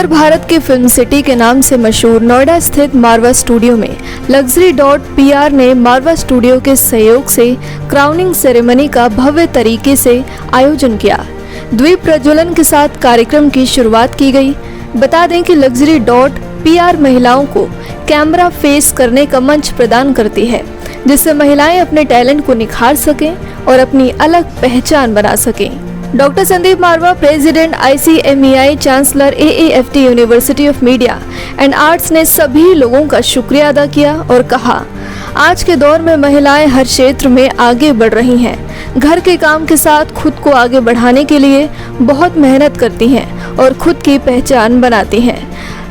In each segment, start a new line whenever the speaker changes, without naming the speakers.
उत्तर भारत के film city के नाम से मशहूर नोएडा स्थित मारवा स्टूडियो में Luxury.PR ने मारवा स्टूडियो के सहयोग से क्राउनिंग सेरेमनी का भव्य तरीके से आयोजन किया। द्वीप प्रज्वलन के साथ कार्यक्रम की शुरुआत की गई। बता दें कि Luxury.PR महिलाओं को कैमरा फेस करने का मंच प्रदान करती है, जिससे महिलाएं अपने टैलेंट को निखार सकें और अपनी अलग पहचान बना सकें। Doctor Sandeep Marwah, president ICMEI, chancellor AAFT university of media and arts ने सभी लोगों का शुक्रिया अदा किया और कहा, आज के दौर में महिलाएं हर क्षेत्र में आगे बढ़ रही हैं। घर के काम के साथ खुद को आगे बढ़ाने के लिए बहुत मेहनत करती हैं और खुद की पहचान बनाती हैं।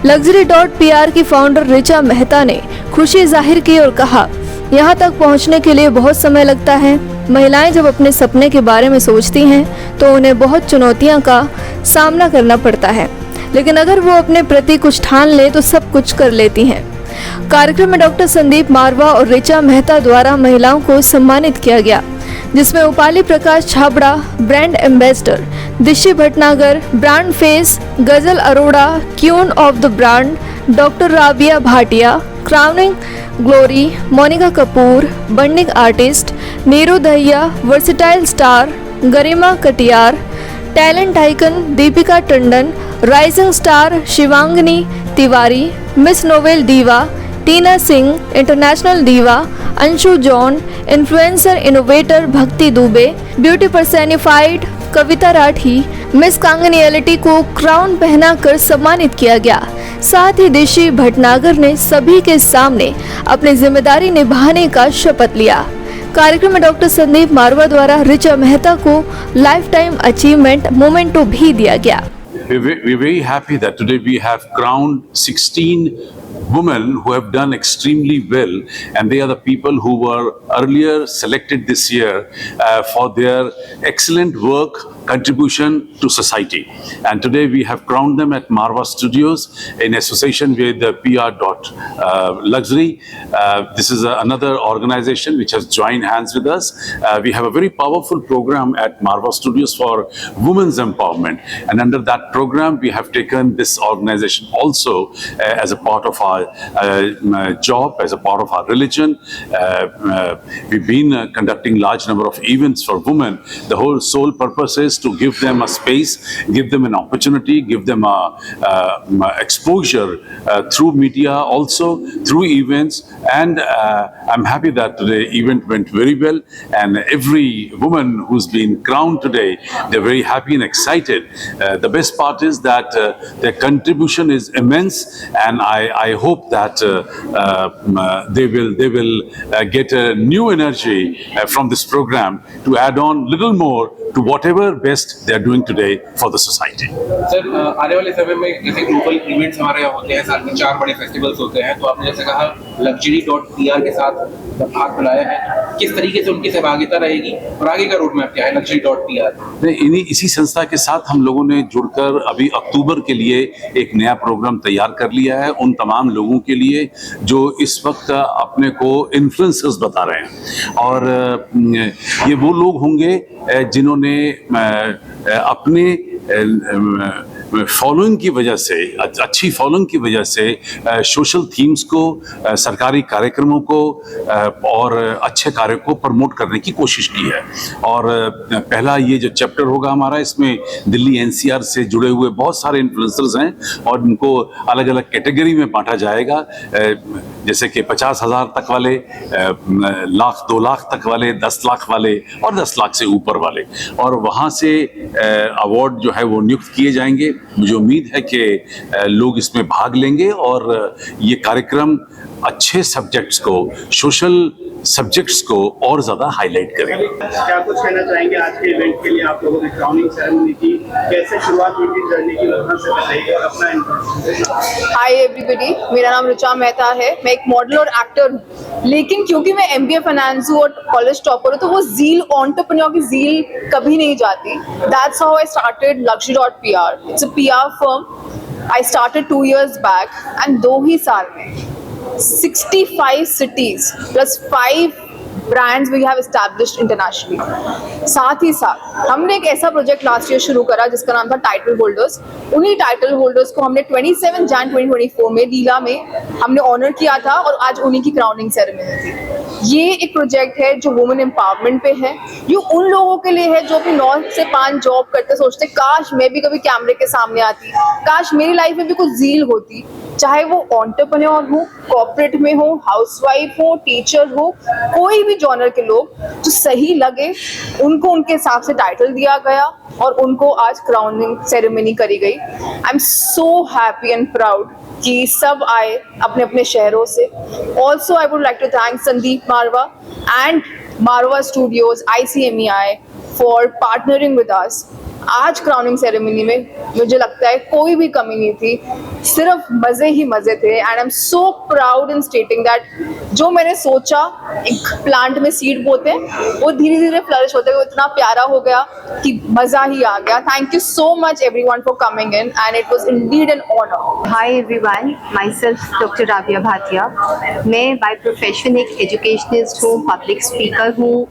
Luxury.PR की फाउंडर ऋचा मेहता ने खुशी जाहिर की और कहा, यहाँ तक पहुँचने के लिए बहुत समय लगता है। महिलाएं जब अपने सपने के बारे में सोचती हैं तो उन्हें बहुत चुनौतियों का सामना करना पड़ता है, लेकिन अगर वो अपने प्रति कुछ ठान ले तो सब कुछ कर लेती हैं। कार्यक्रम में डॉक्टर संदीप मारवा और ऋचा मेहता द्वारा महिलाओं को सम्मानित किया गया, जिसमें Upali Prakash Chhabra, brand ambassador Dishi Bhatnagar, brand face Ghazal Arora, queen of the brand doctor Rabia Bhatia, crowning glory Monika Kapoor, budding artist Neeru Dahiya, versatile star Garima Katiyar, talent icon Deepika Tandon, rising star Shivangni Tiwari, miss novel diva Tina Singh, international दीवा अंशु जॉन, इन्फ्लुएंसर इनोवेटर भक्ति दुबे, ब्यूटी पर्सनिफाइड कविता राठी, मिस कांगनियलिटी को क्राउन पहनाकर सम्मानित किया गया। साथ ही दिशी भटनागर ने सभी के सामने अपनी जिम्मेदारी निभाने का शपथ लिया। कार्यक्रम में डॉक्टर संदीप मारवा द्वारा ऋचा मेहता को लाइफ टाइम अचीवमेंट मोमेंटो भी दिया गया।
We're very happy that today we have crowned 16 women who have done extremely well, and they are the people who were earlier selected this year for their excellent work contribution to society. And today we have crowned them at Marva Studios in association with PR.Luxury. This is another organization which has joined hands with us. We have a very powerful program at Marva Studios for women's empowerment, and under that program we have taken this organization also as a part of our job, as a part of our religion. We've been conducting large number of events for women. The whole sole purpose is to give them a space, give them an opportunity, give them a exposure through media, also through events. And I'm happy that today event went very well, and every woman who's been crowned today, they're very happy and excited. The best part is that their contribution is immense, and I hope that they will get a new energy from this program to add on little more to whatever best they are doing today for the society.
Sir, आने वाले समय में जैसे global events हमारे यहाँ होते हैं, साल में 4 बड़े फेस्टिवल्स होते हैं, तो आपने जैसे कहा Luxury.PR के साथ हाथ मिलाया है, किस तरीके से उनकी सहभागिता रहेगी और आगे का रोड मैप क्या है Luxury.PR?
इसी संस्था के साथ हम लोगों ने जुड़कर अभी अक्टूबर के लिए एक नया प्रोग्राम तैयार कर लिया है, उन तमाम लोगों के लिए जो इस वक्त अपने को इन्फ्लुएंसर्स बता रहे हैं। और ये वो लोग होंगे जिन्होंने अपने फॉलोइंग की वजह से, अच्छी फॉलोइंग की वजह से सोशल थीम्स को, सरकारी कार्यक्रमों को और अच्छे कार्य को प्रमोट करने की कोशिश की है। और पहला ये जो चैप्टर होगा हमारा, इसमें दिल्ली NCR से जुड़े हुए बहुत सारे इन्फ्लुएंसर्स हैं और उनको अलग अलग कैटेगरी में बांटा जाएगा, जैसे कि 50,000 तक वाले, लाख 2 लाख तक वाले, 10 लाख वाले और 10 लाख से ऊपर वाले, और वहाँ से अवार्ड जो है वो नियुक्त किए जाएंगे। मुझे उम्मीद है कि लोग इसमें भाग लेंगे और ये कार्यक्रम अच्छे सब्जेक्ट्स को, सोशल सब्जेक्ट्स को और ज्यादा हाईलाइट करेंगे।
क्या कुछ कहना चाहेंगे आज के इवेंट के लिए? आप लोगों ने क्राउनिंग सेरेमनी की, कैसे शुरुआत हुई थी जर्नी की, वहाँ से बताइए और अपना इंट्रोडक्शन।
हाय एवरीबॉडी, मेरा नाम ऋचा मेहता है। मैं एक मॉडल और एक्टर हूँ, लेकिन क्योंकि मैं MBA फाइनेंस हूँ और कॉलेज टॉपर हूँ, तो वो ज़ील, एंटरप्रेन्योर की ज़ील कभी नहीं जाती। That's how I started Luxury.PR. It's a PR firm. I started 2 years back, and 2 ही साल में 65 cities plus 5 brands we have established internationally. साथ ही साथ हमने एक ऐसा प्रोजेक्ट लास्ट ईयर शुरू करा जिसका नाम था टाइटल होल्डर्स. उन्हीं टाइटल होल्डर्स को हमने 27 जन 2024 में लीला में हमने ऑनर किया था और आज उन्हीं की क्राउनिंग सेरेमनी थी. ये एक प्रोजेक्ट है जो वुमेन एम्पावरमेंट पे है. ये उन लोगों के लिए है जो अपनी 9 से 5 जॉब करते सोचते काश मैं भी कभी कैमरे के सामने आती, काश मेरी लाइफ में भी कुछ ज़ील होती. चाहे वो एंटरप्रेन्योर हो, कॉर्पोरेट में हो, हाउसवाइफ हो, टीचर हो, कोई भी जॉनर के लोग जो सही लगे उनको उनके हिसाब से टाइटल दिया गया और उनको आज क्राउनिंग सेरेमनी करी गई. I am so happy and proud कि सब आए अपने अपने शहरों से. Also I would like to thank Sandeep Marwah and Marwah Studios ICMEI for partnering with us. आज क्राउनिंग सेरेमनी में मुझे लगता है कोई भी कमी नहीं थी, सिर्फ मज़े ही मज़े थे. And I am so proud in stating that जो मैंने सोचा एक प्लांट में सीड बोते हैं वो धीरे धीरे फ्लरिश होते हुए इतना प्यारा हो गया कि मज़ा ही आ गया. Thank you so much everyone for coming in and it was indeed an honour.
Hi everyone, myself doctor Rabia Bhatia. मैं बाय प्रोफेशन एक एजुकेशनिस्ट हूँ, पब्लिक स्पीकर हूँ,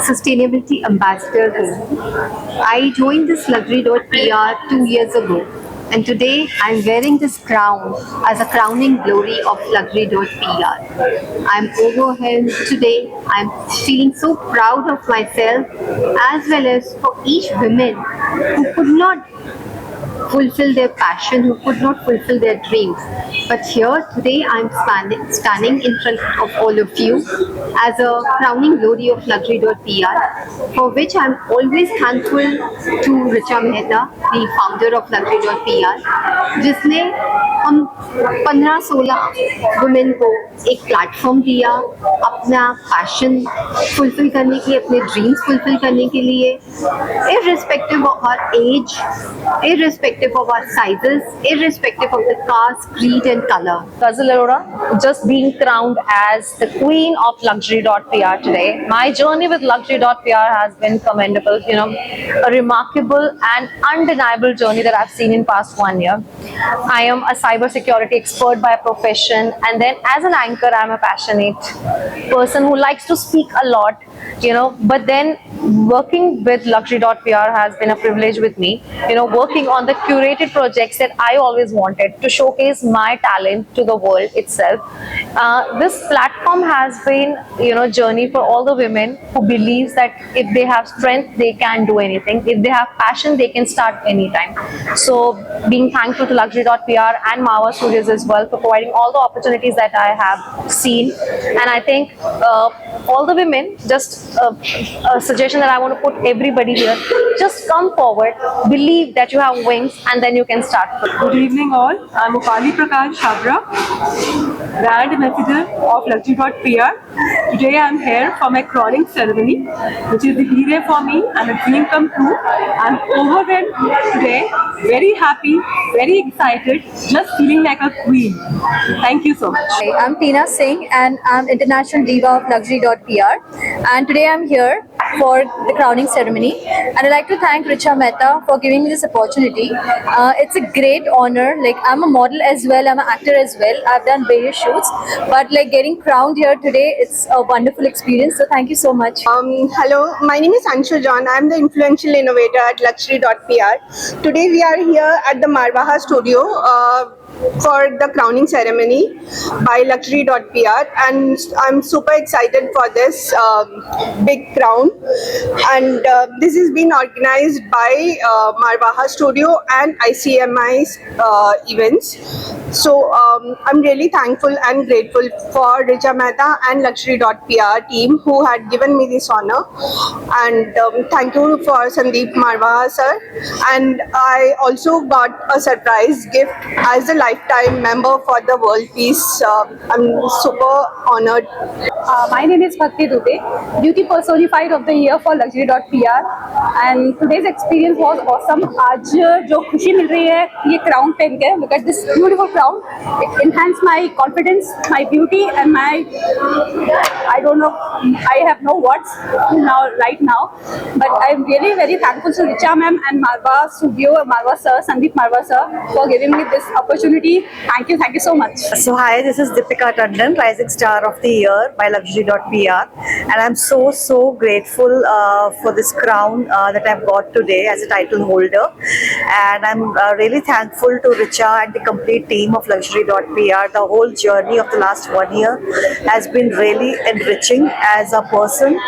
सस्टेनेबिलिटी एम्बेसडर हूँ. I joined this Luxury.PR 2 years ago, and today I'm wearing this crown as a crowning glory of Luxury.PR. I'm overwhelmed today. I'm feeling so proud of myself as well as for each woman who could not fulfill their passion, who could not fulfill their dreams. But here today I'm standing in front of all of you as a crowning glory of Luxury.PR, for which I'm always thankful to Richa Mehta, the founder of Luxury.PR, जिसने हम 15-16 women को एक platform दिया अपना passion fulfil करने के लिए, अपने ड्रीम्स फुलफिल करने के लिए, irrespective of our age, irrespective of our sizes, irrespective of the caste, creed and color.
Ghazal Arora, just being crowned as the queen of Luxury.PR today. My journey with Luxury.PR has been commendable, you know, a remarkable and undeniable journey that I've seen in past 1 year. I am a cybersecurity expert by profession, and then as an anchor, I'm a passionate person who likes to speak a lot, you know, but then working with Luxury.PR has been a privilege with me, you know, working on the curated projects that I always wanted to showcase my talent to the world itself. This platform has been, you know, journey for all the women who believes that if they have strength, they can do anything. If they have passion, they can start anytime. So being thankful to Luxury.PR and Marwa Studios as well for providing all the opportunities that I have seen. And I think all the women, just a suggestion that I want to put everybody here, just come forward, believe that you have wings, and then you can start.
Good evening all. I'm Upali Prakash Chabra, brand ambassador of Luxury.PR. Today I'm here for my crowning ceremony, which is the hero for me and a dream come true. I'm overwhelmed today, very happy, very excited, just feeling like a queen. Thank you so much.
Hi, I'm Tina Singh and I'm International Diva of Luxury.PR, and today I'm here for the crowning ceremony, and I'd like to thank Richa Mehta for giving me this opportunity. It's a great honor. Like, I'm a model as well, I'm an actor as well. I've done various shoots, but like getting crowned here today, it's a wonderful experience. So thank you so much.
Hello, my name is Anshu John. I'm the influential innovator at Luxury.PR. Today we are here at the Marwaha studio for the crowning ceremony by Luxury.PR, and I'm super excited for this big crown. And this has been organized by Marwaha Studio and ICMEI events. So I'm really thankful and grateful for Richa Mehta and Luxury.PR team who had given me this honor. And thank you for Sandeep Marwa sir. And I also got a surprise gift as a lifetime member for the World Peace. I'm super honored.
My name is Bhakti Dubey, beauty personified of the year for Luxury.PR, and today's experience was awesome. आज जो खुशी मिल रही है ये crown पहन के, look at this beautiful crown. It enhanced my confidence, my beauty, and my, I don't know, I have no words now right now, but I'm really very thankful to Richa ma'am and Marwa Studio, Marwa sir, Sandeep Marwa sir, for giving me this opportunity opportunity. Thank you so much.
So hi, this is Deepika Tandon, Rising Star of the Year by Luxury.pr, and I'm so grateful for this crown that I've got today as a title holder, and I'm really thankful to Richa and the complete team of Luxury.pr. The whole journey of the last 1 year has been really enriching as a person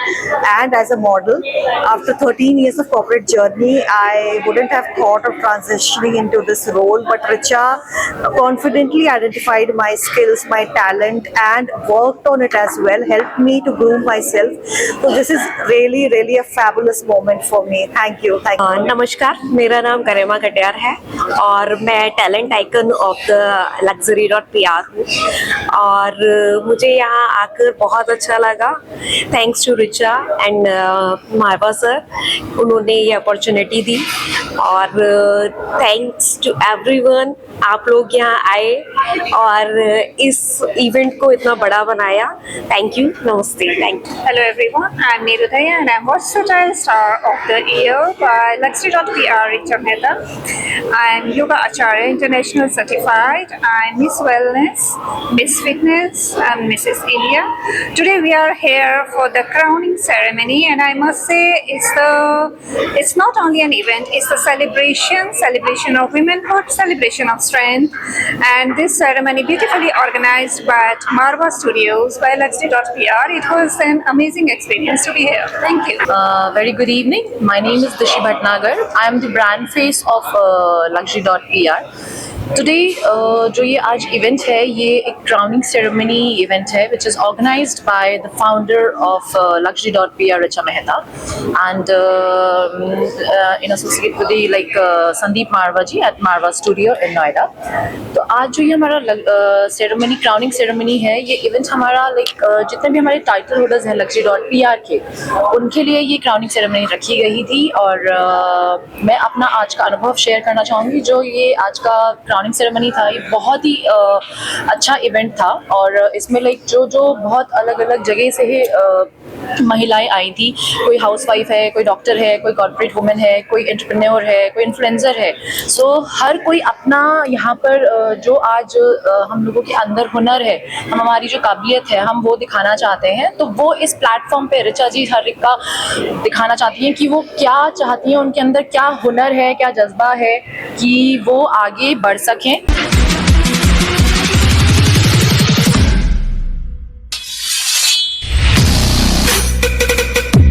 and as a model. After 13 years of corporate journey, I wouldn't have thought of transitioning into this role, but Richa confidently identified my skills, my talent, and worked on it as well, helped me to groom myself. So this is really a fabulous moment for me. Thank you.
नमस्कार, मेरा नाम गरिमा कटियार है और मैं talent icon of the Luxury.pr हूँ और मुझे यहाँ आकर बहुत अच्छा लगा. Thanks to Richa and Marwah sir, उन्होंने ये अपॉर्चुनिटी दी और थैंक्स टू एवरीवन. आप लोग यहाँ आए और इस इवेंट को इतना बड़ा बनाया. Thank you. नमस्ते. Thank you.
Hello everyone, I'm Nirudaya and I'm Versatile Star of the Year by Luxury.pr Richa Mehta. I'm Yoga Acharya International Certified. I'm Miss Wellness, Miss Fitness and Mrs. India. Today we are here for the crowning ceremony and I must say it's not only an event, it's a celebration of womanhood, celebration of strength, and this ceremony beautifully organized by Marva Studios by Luxury.pr. It was an amazing experience to be here. Thank you.
Very good evening. My name is Dishi Bhatnagar. I am the brand face of Luxury.pr. Today जो ये आज event है, ये एक crowning ceremony event है which is organized by the founder of Luxury.pr, Richa Mehta, and in associate with the Sandeep Marva ji at Marva Studio in Noida. तो आज जो ये हमारा सेरेमनी क्राउनिंग सेरेमनी है, ये इवेंट हमारा जितने भी हमारे टाइटल होल्डर्स हैं Luxury.pr के, उनके लिए ये क्राउनिंग सेरेमनी रखी गई थी और मैं अपना आज का अनुभव शेयर करना चाहूँगी. जो ये आज का क्राउनिंग सेरेमनी था, ये बहुत ही अच्छा इवेंट था और इसमें जो बहुत अलग अलग जगह से ही महिलाएं आई थी. कोई हाउसवाइफ है, कोई डॉक्टर है, कोई कॉर्पोरेट वुमेन है, कोई एंटरप्रेन्योर है, कोई इन्फ्लुएंसर है. सो हर कोई अपना यहाँ पर जो आज हम लोगों के अंदर हुनर है, हमारी जो काबिलियत है, हम वो दिखाना चाहते हैं. तो वो इस प्लेटफॉर्म पे रिचा जी हर एक का दिखाना चाहती हैं कि वो क्या चाहती हैं, उनके अंदर क्या हुनर है, क्या जज्बा है कि वो आगे बढ़ सकें.